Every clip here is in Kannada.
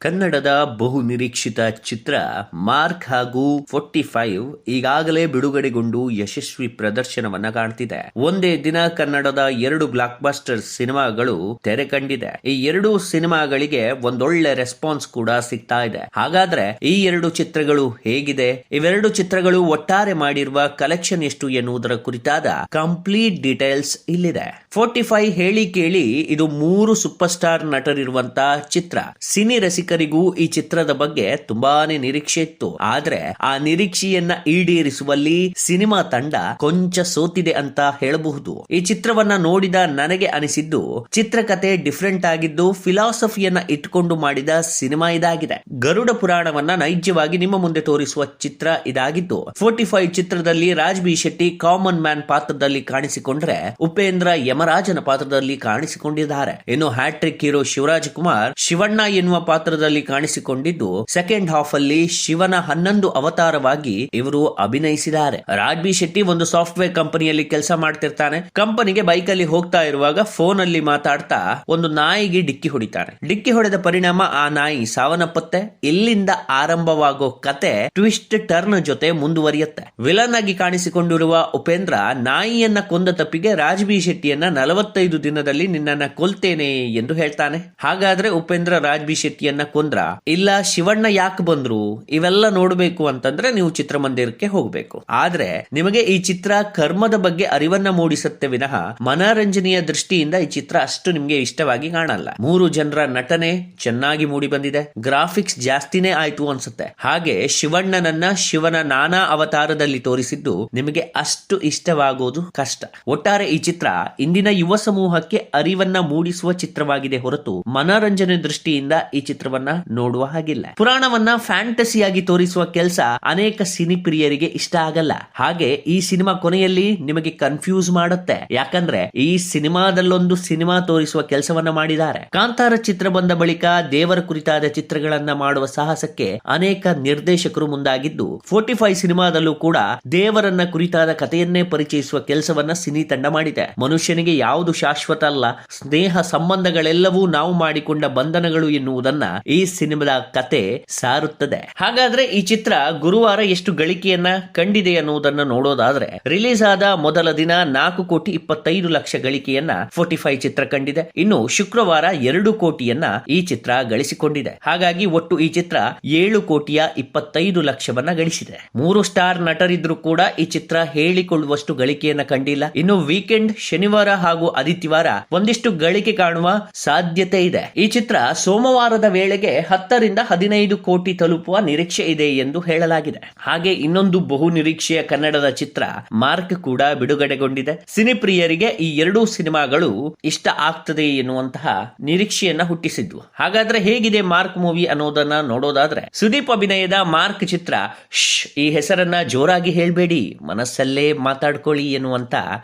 ಕನ್ನಡದ ಬಹು ನಿರೀಕ್ಷಿತ ಚಿತ್ರ ಮಾರ್ಕ್ ಹಾಗೂ 45 ಈಗಾಗಲೇ ಬಿಡುಗಡೆಗೊಂಡು ಯಶಸ್ವಿ ಪ್ರದರ್ಶನವನ್ನ ಕಾಣ್ತಿದೆ. ಒಂದೇ ದಿನ ಕನ್ನಡದ 2 ಬ್ಲಾಕ್ ಬಸ್ಟರ್ ಸಿನಿಮಾಗಳು ತೆರೆ ಕಂಡಿದೆ. ಈ 2 ಸಿನಿಮಾಗಳಿಗೆ ಒಂದೊಳ್ಳೆ ರೆಸ್ಪಾನ್ಸ್ ಕೂಡ ಸಿಗ್ತಾ ಇದೆ. ಹಾಗಾದ್ರೆ ಈ 2 ಚಿತ್ರಗಳು ಹೇಗಿದೆ, ಇವೆರಡು ಚಿತ್ರಗಳು ಒಟ್ಟಾರೆ ಮಾಡಿರುವ ಕಲೆಕ್ಷನ್ ಎಷ್ಟು ಎನ್ನುವುದರ ಕುರಿತಾದ ಕಂಪ್ಲೀಟ್ ಡೀಟೇಲ್ಸ್ ಇಲ್ಲಿದೆ. 45 ಹೇಳಿ ಕೇಳಿ ಇದು 3 ಸೂಪರ್ ಸ್ಟಾರ್ ನಟರಿರುವಂತಹ ಚಿತ್ರ. ಸಿನಿ ರಸಿಕರಿಗೂ ಈ ಚಿತ್ರದ ಬಗ್ಗೆ ತುಂಬಾನೇ ನಿರೀಕ್ಷೆ ಇತ್ತು. ಆದ್ರೆ ಆ ನಿರೀಕ್ಷೆಯನ್ನ ಈಡೇರಿಸುವಲ್ಲಿ ಸಿನಿಮಾ ತಂಡ ಕೊಂಚ ಸೋತಿದೆ ಅಂತ ಹೇಳಬಹುದು. ಈ ಚಿತ್ರವನ್ನ ನೋಡಿದ ನನಗೆ ಅನಿಸಿದ್ದು ಚಿತ್ರಕಥೆ ಡಿಫರೆಂಟ್ ಆಗಿದ್ದು ಫಿಲಾಸಫಿಯನ್ನ ಇಟ್ಟುಕೊಂಡು ಮಾಡಿದ ಸಿನಿಮಾ ಇದಾಗಿದೆ. ಗರುಡ ಪುರಾಣವನ್ನ ನೈಜವಾಗಿ ನಿಮ್ಮ ಮುಂದೆ ತೋರಿಸುವ ಚಿತ್ರ ಇದಾಗಿದ್ದು 45 ಚಿತ್ರದಲ್ಲಿ Raj B Shetty common man ಪಾತ್ರದಲ್ಲಿ ಕಾಣಿಸಿಕೊಂಡ್ರೆ ಉಪೇಂದ್ರ ಯಮರಾಜನ ಪಾತ್ರದಲ್ಲಿ ಕಾಣಿಸಿಕೊಂಡಿದ್ದಾರೆ. ಇನ್ನು ಹ್ಯಾಟ್ರಿಕ್ ಹೀರೋ ಶಿವರಾಜ್ ಕುಮಾರ್ ಶಿವಣ್ಣ ಎನ್ನುವ ಪಾತ್ರದಲ್ಲಿ ಕಾಣಿಸಿಕೊಂಡಿದ್ದು ಸೆಕೆಂಡ್ ಹಾಫ್ ಅಲ್ಲಿ ಶಿವನ 11 ಅವತಾರವಾಗಿ ಇವರು ಅಭಿನಯಿಸಿದ್ದಾರೆ. ರಾಜ್ ಬಿ ಶೆಟ್ಟಿ ಒಂದು ಸಾಫ್ಟ್ವೇರ್ ಕಂಪನಿಯಲ್ಲಿ ಕೆಲಸ ಮಾಡ್ತಿರ್ತಾನೆ. ಕಂಪನಿಗೆ ಬೈಕ್ ಅಲ್ಲಿ ಹೋಗ್ತಾ ಇರುವಾಗ ಫೋನ್ ಅಲ್ಲಿ ಮಾತಾಡ್ತಾ ಒಂದು ನಾಯಿಗೆ ಡಿಕ್ಕಿ ಹೊಡಿತಾನೆ. ಡಿಕ್ಕಿ ಹೊಡೆದ ಪರಿಣಾಮ ಆ ನಾಯಿ ಸಾವನ್ನಪ್ಪತ್ತೆ. ಇಲ್ಲಿಂದ ಆರಂಭವಾಗೋ ಕತೆ ಟ್ವಿಸ್ಟ್ ಟರ್ನ್ ಜೊತೆ ಮುಂದುವರಿಯುತ್ತೆ. ವಿಲನ್ ಆಗಿ ಕಾಣಿಸಿಕೊಂಡಿರುವ ಉಪೇಂದ್ರ ನಾಯಿಯನ್ನ ಕೊಂದ ತಪ್ಪಿಗೆ ರಾಜ್ ಬಿ ಶೆಟ್ಟಿಯನ್ನ 45 ದಿನದಲ್ಲಿ ನಿನ್ನನ್ನ ಕೊಲ್ತೇನೆ ಎಂದು ಹೇಳ್ತಾನೆ. ಹಾಗಾದ್ರೆ ಉಪೇಂದ್ರ ರಾಜ್ ಬಿ ಶೆಟ್ಟಿಯನ್ನ ಕೊಂದ್ರ ಇಲ್ಲ ಶಿವಣ್ಣ ಯಾಕೆ ಬಂದ್ರು, ಇವೆಲ್ಲ ನೋಡಬೇಕು ಅಂತಂದ್ರೆ ನೀವು ಚಿತ್ರಮಂದಿರಕ್ಕೆ ಹೋಗ್ಬೇಕು. ಆದ್ರೆ ನಿಮಗೆ ಈ ಚಿತ್ರ ಕರ್ಮದ ಬಗ್ಗೆ ಅರಿವನ್ನ ಮೂಡಿಸುತ್ತೆ ವಿನಃ ಮನರಂಜನೆಯ ದೃಷ್ಟಿಯಿಂದ ಈ ಚಿತ್ರ ಅಷ್ಟು ನಿಮ್ಗೆ ಇಷ್ಟವಾಗಿ ಕಾಣಲ್ಲ. 3 ಜನರ ನಟನೆ ಚೆನ್ನಾಗಿ ಮೂಡಿ ಬಂದಿದೆ. ಗ್ರಾಫಿಕ್ಸ್ ಜಾಸ್ತಿನೇ ಆಯ್ತು ಅನ್ಸುತ್ತೆ. ಹಾಗೆ ಶಿವಣ್ಣನನ್ನ ಶಿವನ ನಾನಾ ಅವತಾರದಲ್ಲಿ ತೋರಿಸಿದ್ದು ನಿಮಗೆ ಅಷ್ಟು ಇಷ್ಟವಾಗೋದು ಕಷ್ಟ. ಒಟ್ಟಾರೆ ಈ ಚಿತ್ರ ಇಂದಿನ ಯುವ ಸಮೂಹಕ್ಕೆ ಅರಿವನ್ನ ಮೂಡಿಸುವ ಚಿತ್ರವಾಗಿದೆ ಹೊರತು ಮನರಂಜನೆ ದೃಷ್ಟಿಯಿಂದ ಈ ಚಿತ್ರವನ್ನ ನೋಡುವ ಹಾಗಿಲ್ಲ. ಪುರಾಣವನ್ನ ಫ್ಯಾಂಟಸಿಯಾಗಿ ತೋರಿಸುವ ಕೆಲಸ ಅನೇಕ ಸಿನಿ ಪ್ರಿಯರಿಗೆ ಇಷ್ಟ ಆಗಲ್ಲ. ಹಾಗೆ ಈ ಸಿನಿಮಾ ಕೊನೆಯಲ್ಲಿ ನಿಮಗೆ ಕನ್ಫ್ಯೂಸ್ ಮಾಡುತ್ತೆ. ಯಾಕಂದ್ರೆ ಈ ಸಿನಿಮಾದಲ್ಲೊಂದು ಸಿನಿಮಾ ತೋರಿಸುವ ಕೆಲಸವನ್ನ ಮಾಡಿದ್ದಾರೆ. ಕಾಂತಾರ ಚಿತ್ರ ಬಂದ ಬಳಿಕ ದೇವರ ಕುರಿತಾದ ಚಿತ್ರಗಳನ್ನ ಮಾಡುವ ಸಾಹಸಕ್ಕೆ ಅನೇಕ ನಿರ್ದೇಶಕರು ಮುಂದಾಗಿದ್ದು 45 ಸಿನಿಮಾದಲ್ಲೂ ಕೂಡ ದೇವರನ್ನ ಕುರಿತಾದ ಕಥೆಯನ್ನೇ ಪರಿಚಯಿಸುವ ಕೆಲಸವನ್ನ ಸಿನಿ ತಂಡ ಮಾಡಿದೆ. ಮನುಷ್ಯನಿಗೆ ಯಾವುದು ಶಾಶ್ವತ ಅಲ್ಲ, ಸ್ನೇಹ ಸಂಬಂಧಗಳೆಲ್ಲವೂ ನಾವು ಮಾಡಿಕೊಂಡ ಬಂಧನಗಳು ಎನ್ನುವುದನ್ನ ಈ ಸಿನಿಮಾದ ಕತೆ ಸಾರುತ್ತದೆ. ಹಾಗಾದ್ರೆ ಈ ಚಿತ್ರ ಗುರುವಾರ ಎಷ್ಟು ಗಳಿಕೆಯನ್ನ ಕಂಡಿದೆ ಅನ್ನುವುದನ್ನ ನೋಡೋದಾದ್ರೆ ರಿಲೀಸ್ ಆದ ಮೊದಲ ದಿನ 4,25,00,000 ಗಳಿಕೆಯನ್ನ 45 ಚಿತ್ರ ಕಂಡಿದೆ. ಇನ್ನು ಶುಕ್ರವಾರ 2 ಕೋಟಿಯನ್ನ ಈ ಚಿತ್ರ ಗಳಿಸಿಕೊಂಡಿದೆ. ಹಾಗಾಗಿ ಒಟ್ಟು ಈ ಚಿತ್ರ 7,25,00,000 ಗಳಿಸಿದೆ. 3 ಸ್ಟಾರ್ ನಟರಿದ್ರು ಕೂಡ ಈ ಚಿತ್ರ ಹೇಳಿಕೊಳ್ಳುವಷ್ಟು ಗಳಿಕೆಯನ್ನ ಕಂಡಿಲ್ಲ. ಇನ್ನು ವೀಕೆಂಡ್ ಶನಿವಾರ ಹಾಗೂ ಆದಿತ್ಯವಾರ ಒಂದಿಷ್ಟು ಗಳಿಕೆ ಕಾಣುವ ಸಾಧ್ಯತೆ ಇದೆ. ಈ ಚಿತ್ರ ಸೋಮವಾರದ ವೇಳೆಗೆ 10ರಿಂದ 15 ಕೋಟಿ ತಲುಪುವ ನಿರೀಕ್ಷೆ ಇದೆ ಎಂದು ಹೇಳಲಾಗಿದೆ. ಹಾಗೆ ಇನ್ನೊಂದು ಬಹು ನಿರೀಕ್ಷೆಯ ಕನ್ನಡದ ಚಿತ್ರ ಮಾರ್ಕ್ ಕೂಡ ಬಿಡುಗಡೆಗೊಂಡಿದೆ. ಸಿನಿಪ್ರಿಯರಿಗೆ ಈ 2 ಸಿನಿಮಾಗಳು ಇಷ್ಟ ಆಗ್ತದೆ ಎನ್ನುವಂತಹ ನಿರೀಕ್ಷೆಯನ್ನ ಹುಟ್ಟಿಸಿದ್ವು. ಹಾಗಾದ್ರೆ ಹೇಗಿದೆ ಮಾರ್ಕ್ ಮೂವಿ ಅನ್ನೋದನ್ನ ನೋಡೋದಾದ್ರೆ ಸುದೀಪ್ ಅಭಿನಯದ ಮಾರ್ಕ್ ಚಿತ್ರ ಈ ಹೆಸರನ್ನ ಜೋರಾಗಿ ಹೇಳ್ಬೇಡಿ, ಮನಸ್ಸಲ್ಲೇ ಮಾತಾಡ್ಕೊಳ್ಳಿ ಎನ್ನುವಂತ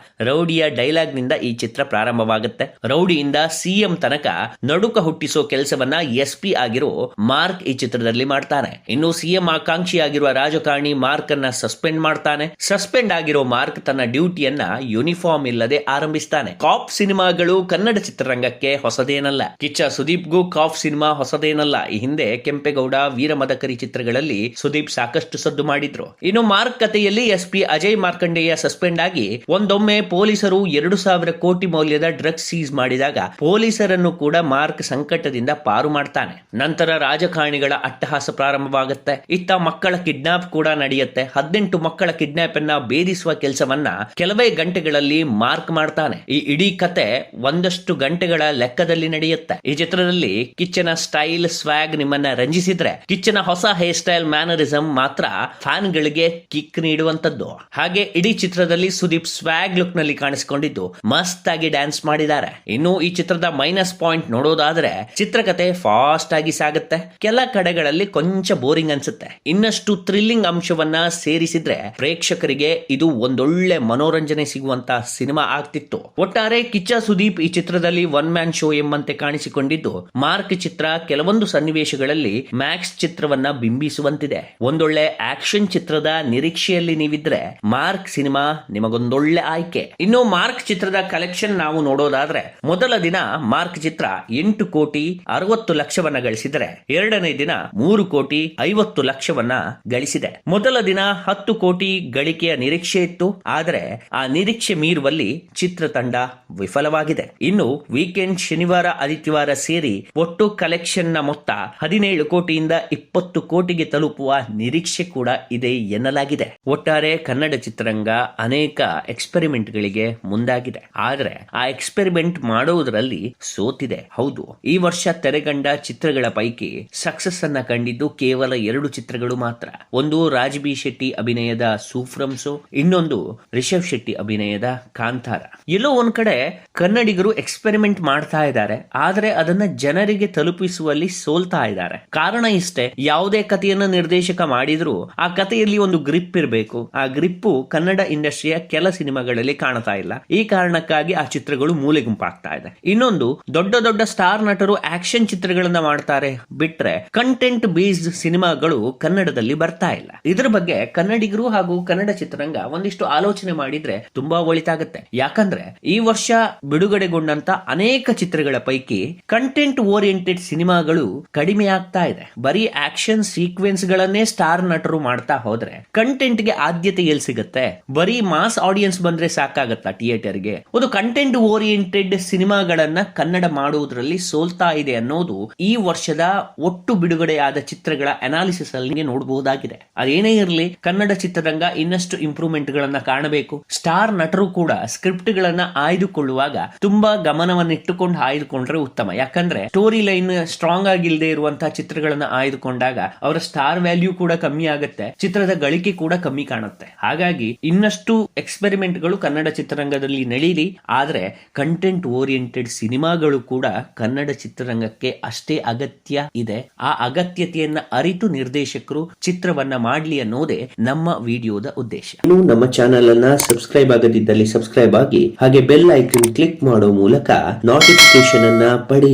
ರೌಡಿಯ ಡೈಲಾಗ್ ನಿಂದ ಈ ಚಿತ್ರ ಪ್ರಾರಂಭವಾಗುತ್ತೆ. ರೌಡಿಯಿಂದ ಸಿಎಂ ತನಕ ನಡುಕ ಹುಟ್ಟಿಸೋ ಕೆಲಸವನ್ನ SP ಆಗಿರೋ ಮಾರ್ಕ್ ಈ ಚಿತ್ರದಲ್ಲಿ ಮಾಡ್ತಾನೆ. ಇನ್ನು ಸಿಎಂ ಆಕಾಂಕ್ಷಿಯಾಗಿರುವ ರಾಜಕಾರಣಿ ಮಾರ್ಕ್ ಅನ್ನ ಸಸ್ಪೆಂಡ್ ಮಾಡ್ತಾನೆ. ಸಸ್ಪೆಂಡ್ ಆಗಿರೋ ಮಾರ್ಕ್ ತನ್ನ ಡ್ಯೂಟಿಯನ್ನ ಯೂನಿಫಾರ್ಮ್ ಇಲ್ಲದೆ ಆರಂಭಿಸ್ತಾನೆ. ಕಾಪ್ ಸಿನಿಮಾಗಳು ಕನ್ನಡ ಚಿತ್ರರಂಗಕ್ಕೆ ಹೊಸದೇನಲ್ಲ. ಕಿಚ್ಚ ಸುದೀಪ್ಗೂ ಕಾಪ್ ಸಿನಿಮಾ ಹೊಸದೇನಲ್ಲ. ಈ ಹಿಂದೆ ಕೆಂಪೇಗೌಡ, ವೀರಮದಕರಿ ಚಿತ್ರಗಳಲ್ಲಿ ಸುದೀಪ್ ಸಾಕಷ್ಟು ಸದ್ದು ಮಾಡಿದ್ರು. ಇನ್ನು ಮಾರ್ಕ್ ಕಥೆಯಲ್ಲಿ SP ಅಜಯ್ ಮಾರ್ಕಂಡೇಯ ಸಸ್ಪೆಂಡ್ ಆಗಿ ಒಂದೊಮ್ಮೆ ಪೊಲೀಸರು 2,000 ಕೋಟಿ ಮೌಲ್ಯದ ಡ್ರಗ್ಸ್ ಸೀಸ್ ಮಾಡಿದಾಗ ಪೊಲೀಸರನ್ನು ಕೂಡ ಮಾರ್ಕ್ ಸಂಕಟದಿಂದ ಪಾರು ಮಾಡ್ತಾನೆ. ನಂತರ ರಾಜಕಾರಣಿಗಳ ಅಟ್ಟಹಾಸ ಪ್ರಾರಂಭವಾಗುತ್ತೆ. ಇತ್ತ ಮಕ್ಕಳ ಕಿಡ್ನಾಪ್ ಕೂಡ ನಡೆಯುತ್ತೆ. 18 ಮಕ್ಕಳ ಕಿಡ್ನಾಪ್ ಅನ್ನ ಭೇದಿಸುವ ಕೆಲಸವನ್ನ ಕೆಲವೇ ಗಂಟೆಗಳಲ್ಲಿ ಮಾರ್ಕ್ ಮಾಡ್ತಾನೆ. ಈ ಇಡೀ ಕತೆ ಒಂದಷ್ಟು ಗಂಟೆಗಳ ಲೆಕ್ಕದಲ್ಲಿ ನಡೆಯುತ್ತೆ. ಈ ಚಿತ್ರದಲ್ಲಿ ಕಿಚ್ಚನ ಸ್ಟೈಲ್ ಸ್ವ್ಯಾಗ್ ನಿಮ್ಮನ್ನ ರಂಜಿಸಿದ್ರೆ ಕಿಚ್ಚನ ಹೊಸ ಹೇರ್ ಸ್ಟೈಲ್ ಮ್ಯಾನರಿಸಂ ಮಾತ್ರ ಫ್ಯಾನ್ ಗಳಿಗೆ ಕಿಕ್ ನೀಡುವಂತದ್ದು. ಹಾಗೆ ಇಡೀ ಚಿತ್ರದಲ್ಲಿ ಸುದೀಪ್ ಸ್ವ್ಯಾಗ್ ಲುಕ್ ನಲ್ಲಿ ಕಾಣಿಸಿಕೊಂಡಿದ್ದು ಮಸ್ತ್ ಆಗಿ ಡ್ಯಾನ್ಸ್ ಮಾಡಿದ್ದಾರೆ. ಇನ್ನು ಈ ಚಿತ್ರದ ಮೈನಸ್ ಪಾಯಿಂಟ್ ನೋಡೋದಾದ್ರೆ ಚಿತ್ರಕಥೆ ಫಾಸ್ಟ್ ಆಗಿ ಸಾಗುತ್ತೆ. ಕೆಲ ಕಡೆಗಳಲ್ಲಿ ಕೊಂಚ ಬೋರಿಂಗ್ ಅನ್ಸುತ್ತೆ. ಇನ್ನಷ್ಟು ಥ್ರಿಲ್ಲಿಂಗ್ ಅಂಶವನ್ನ ಸೇರಿಸಿದ್ರೆ ಪ್ರೇಕ್ಷಕರಿಗೆ ಇದು ಒಂದೊಳ್ಳೆ ಮನೋರಂಜನೆ ಸಿಗುವಂತ ಸಿನಿಮಾ ಆಗ್ತಿತ್ತು. ಒಟ್ಟಾರೆ ಕಿಚ್ಚ ಸುದೀಪ್ ಈ ಚಿತ್ರದಲ್ಲಿ ಒನ್ ಮ್ಯಾನ್ ಶೋ ಎಂಬಂತೆ ಕಾಣಿಸಿಕೊಂಡಿದ್ದು ಮಾರ್ಕ್ ಚಿತ್ರ ಕೆಲವೊಂದು ಸನ್ನಿವೇಶಗಳಲ್ಲಿ ಮ್ಯಾಕ್ಸ್ ಚಿತ್ರವನ್ನ ಬಿಂಬಿಸುವಂತಿದೆ. ಒಂದೊಳ್ಳೆ ಆಕ್ಷನ್ ಚಿತ್ರದ ನಿರೀಕ್ಷೆಯಲ್ಲಿ ನೀವಿದ್ರೆ ಮಾರ್ಕ್ ಸಿನಿಮಾ ನಿಮಗೊಂದೊಳ್ಳೆ ಆಯ್ಕೆ. ಇನ್ನು ಮಾರ್ಕ್ ಚಿತ್ರದ ಕಲೆಕ್ಷನ್ ನಾವು ನೋಡೋದಾದ್ರೆ ಮೊದಲ ದಿನ ಮಾರ್ಕ್ ಚಿತ್ರ 8,60,00,000 ಗಳಿಸಿದರೆ ಎರಡನೇ ದಿನ 3,50,00,000 ಗಳಿಸಿದೆ. ಮೊದಲ ದಿನ 10 ಕೋಟಿ ಗಳಿಕೆಯ ನಿರೀಕ್ಷೆ ಇತ್ತು, ಆದರೆ ಆ ನಿರೀಕ್ಷೆ ಮೀರುವಲ್ಲಿ ಚಿತ್ರತಂಡ ವಿಫಲವಾಗಿದೆ. ಇನ್ನು ವೀಕೆಂಡ್ ಶನಿವಾರ ಆದಿತ್ಯವಾರ ಸೇರಿ ಒಟ್ಟು ಕಲೆಕ್ಷನ್ ನ ಮೊತ್ತ 17 ಕೋಟಿಯಿಂದ 20 ಕೋಟಿಗೆ ತಲುಪುವ ನಿರೀಕ್ಷೆ ಕೂಡ ಇದೆ ಎನ್ನಲಾಗಿದೆ. ಒಟ್ಟಾರೆ ಕನ್ನಡ ಚಿತ್ರರಂಗ ಅನೇಕ ಎಕ್ಸ್ಪೆರಿಮೆಂಟ್ ಗಳಿಗೆ ಮುಂದಾಗಿದೆ, ಆದರೆ ಆ ಎಕ್ಸ್ಪೆರಿಮೆಂಟ್ ಮಾಡುವುದರಲ್ಲಿ ಸೋತಿದೆ. ಹೌದು, ಈ ವರ್ಷ ತೆರೆಗಂಡ ಚಿತ್ರಗಳ ಪೈಕಿ ಸಕ್ಸಸ್ ಅನ್ನ ಕಂಡಿದ್ದು ಕೇವಲ 2 ಚಿತ್ರಗಳು ಮಾತ್ರ. ಒಂದು ರಾಜ್ ಬಿ ಶೆಟ್ಟಿ ಅಭಿನಯದ ಸೂಫ್ರಮ್ಸು, ಇನ್ನೊಂದು ರಿಷಬ್ ಶೆಟ್ಟಿ ಅಭಿನಯದ ಕಾಂತಾರ. ಎಲ್ಲೋ ಒಂದ್ ಕಡೆ ಕನ್ನಡಿಗರು ಎಕ್ಸ್ಪೆರಿಮೆಂಟ್ ಮಾಡ್ತಾ ಇದ್ದಾರೆ, ಆದರೆ ಅದನ್ನ ಜನರಿಗೆ ತಲುಪಿಸುವಲ್ಲಿ ಸೋಲ್ತಾ ಇದ್ದಾರೆ. ಕಾರಣ ಇಷ್ಟೇ, ಯಾವುದೇ ಕಥೆಯನ್ನ ನಿರ್ದೇಶಕ ಮಾಡಿದ್ರು ಆ ಕಥೆಯಲ್ಲಿ ಒಂದು ಗ್ರಿಪ್ ಇರಬೇಕು. ಆ ಗ್ರಿಪ್ಪು ಕನ್ನಡ ಇಂಡಸ್ಟ್ರಿಯ ಕೆಲ ಸಿನಿಮಾಗಳಲ್ಲಿ ಕಾಣ್ತಾ ಇಲ್ಲ. ಈ ಕಾರಣಕ್ಕಾಗಿ ಆ ಚಿತ್ರಗಳು ಮೂಲೆ ಗುಂಪಾಗ್ತಾ ಇದೆ. ಇನ್ನೊಂದು, ದೊಡ್ಡ ದೊಡ್ಡ ಸ್ಟಾರ್ ನಟರು ಆಕ್ಷನ್ ಚಿತ್ರಗಳನ್ನ ಮಾಡ್ತಾರೆ ಬಿಟ್ರೆ ಕಂಟೆಂಟ್ ಬೇಸ್ಡ್ ಸಿನಿಮಾಗಳು ಕನ್ನಡದಲ್ಲಿ ಬರ್ತಾ ಇಲ್ಲ. ಇದರ ಬಗ್ಗೆ ಕನ್ನಡಿಗರು ಹಾಗೂ ಕನ್ನಡ ಚಿತ್ರರಂಗ ಒಂದಿಷ್ಟು ಆಲೋಚನೆ ಮಾಡಿದ್ರೆ ತುಂಬಾ ಒಳಿತಾಗುತ್ತೆ. ಯಾಕಂದ್ರೆ ಈ ವರ್ಷ ಬಿಡುಗಡೆಗೊಂಡಂತ ಅನೇಕ ಚಿತ್ರಗಳ ಪೈಕಿ ಕಂಟೆಂಟ್ ಓರಿಯೆಂಟೆಡ್ ಸಿನಿಮಾಗಳು ಕಡಿಮೆ ಆಗ್ತಾ ಇದೆ. ಬರೀ ಆಕ್ಷನ್ ಸೀಕ್ವೆನ್ಸ್ ಗಳನ್ನೇ ಸ್ಟಾರ್ ನಟರು ಮಾಡ್ತಾ ಹೋದ್ರೆ ಕಂಟೆಂಟ್ ಗೆ ಆದ್ಯತೆ ಎಲ್ಲಿ ಸಿಗುತ್ತೆ? ಬರೀ ಮಾಸ್ ಆಡಿಯನ್ಸ್ ಬಂದ್ರೆ ಸಾಕಾಗತ್ತಾ ಥಿಯೇಟರ್ಗೆ? ಒಂದು ಕಂಟೆಂಟ್ ಓರಿಯೆಂಟೆಡ್ ಸಿನಿಮಾಗಳನ್ನ ಕನ್ನಡ ಮಾಡುವುದರಲ್ಲಿ ಸೋಲ್ತಾ ಇದೆ ಅನ್ನೋದು ಈ ವರ್ಷದ ಒಟ್ಟು ಬಿಡುಗಡೆಯಾದ ಚಿತ್ರಗಳ ಅನಾಲಿಸಿಸ್ ಅಲ್ಲಿ ನೋಡಬಹುದಾಗಿದೆ. ಅದೇನೇ ಇರಲಿ, ಕನ್ನಡ ಚಿತ್ರರಂಗ ಇನ್ನಷ್ಟು ಇಂಪ್ರೂವ್ಮೆಂಟ್ ಗಳನ್ನ ಕಾಣಬೇಕು. ಸ್ಟಾರ್ ನಟರು ಕೂಡ ಸ್ಕ್ರಿಪ್ಟ್ ಗಳನ್ನ ಆಯ್ದುಕೊಳ್ಳುವಾಗ ತುಂಬಾ ಗಮನವನ್ನಿಟ್ಟುಕೊಂಡು ಆಯ್ದುಕೊಂಡ್ರೆ ಉತ್ತಮ. ಯಾಕಂದ್ರೆ ಸ್ಟೋರಿ ಲೈನ್ ಸ್ಟ್ರಾಂಗ್ ಆಗಿಲ್ಲದೆ ಇರುವಂತಹ ಚಿತ್ರಗಳನ್ನ ಆಯ್ದುಕೊಂಡಾಗ ಅವರ ಸ್ಟಾರ್ ವ್ಯಾಲ್ಯೂ ಕೂಡ ಕಮ್ಮಿ ಆಗುತ್ತೆ, ಚಿತ್ರದ ಗಳಿಕೆ ಕೂಡ ಕಮ್ಮಿ ಕಾಣುತ್ತೆ. ಹಾಗಾಗಿ ಇನ್ನಷ್ಟು ಎಕ್ಸ್ಪೆರಿಮೆಂಟ್ ಗಳು ಕನ್ನಡ ಚಿತ್ರರಂಗದಲ್ಲಿ ನಡೀಲಿ, ಆದ್ರೆ ಕಂಟೆಂಟ್ ಓರಿಯೆಂಟೆಡ್ ಸಿನಿಮಾಗಳು ಕೂಡ ಕನ್ನಡ ಚಿತ್ರರಂಗಕ್ಕೆ ಅಷ್ಟೇ ಅಗತ್ಯ ಇದೆ. ಆ ಅಗತ್ಯತೆಯನ್ನ ಅರಿತು ನಿರ್ದೇಶಕರು ಚಿತ್ರವನ್ನ ಮಾಡ್ಲಿ ಅನ್ನೋದೇ ನಮ್ಮ ವಿಡಿಯೋದ ಉದ್ದೇಶ. ಇನ್ನು ನಮ್ಮ ಚಾನೆಲ್ ಅನ್ನ ಸಬ್ಸ್ಕ್ರೈಬ್ ಆಗದಿದ್ದಲ್ಲಿ ಸಬ್ಸ್ಕ್ರೈಬ್ ಆಗಿ, ಹಾಗೆ ಬೆಲ್ ಐಕನ್ ಕ್ಲಿಕ್ ಮಾಡೋ ಮೂಲಕ ನೋಟಿಫಿಕೇಶನ್ ಅನ್ನ ಪಡೆಯಿರಿ.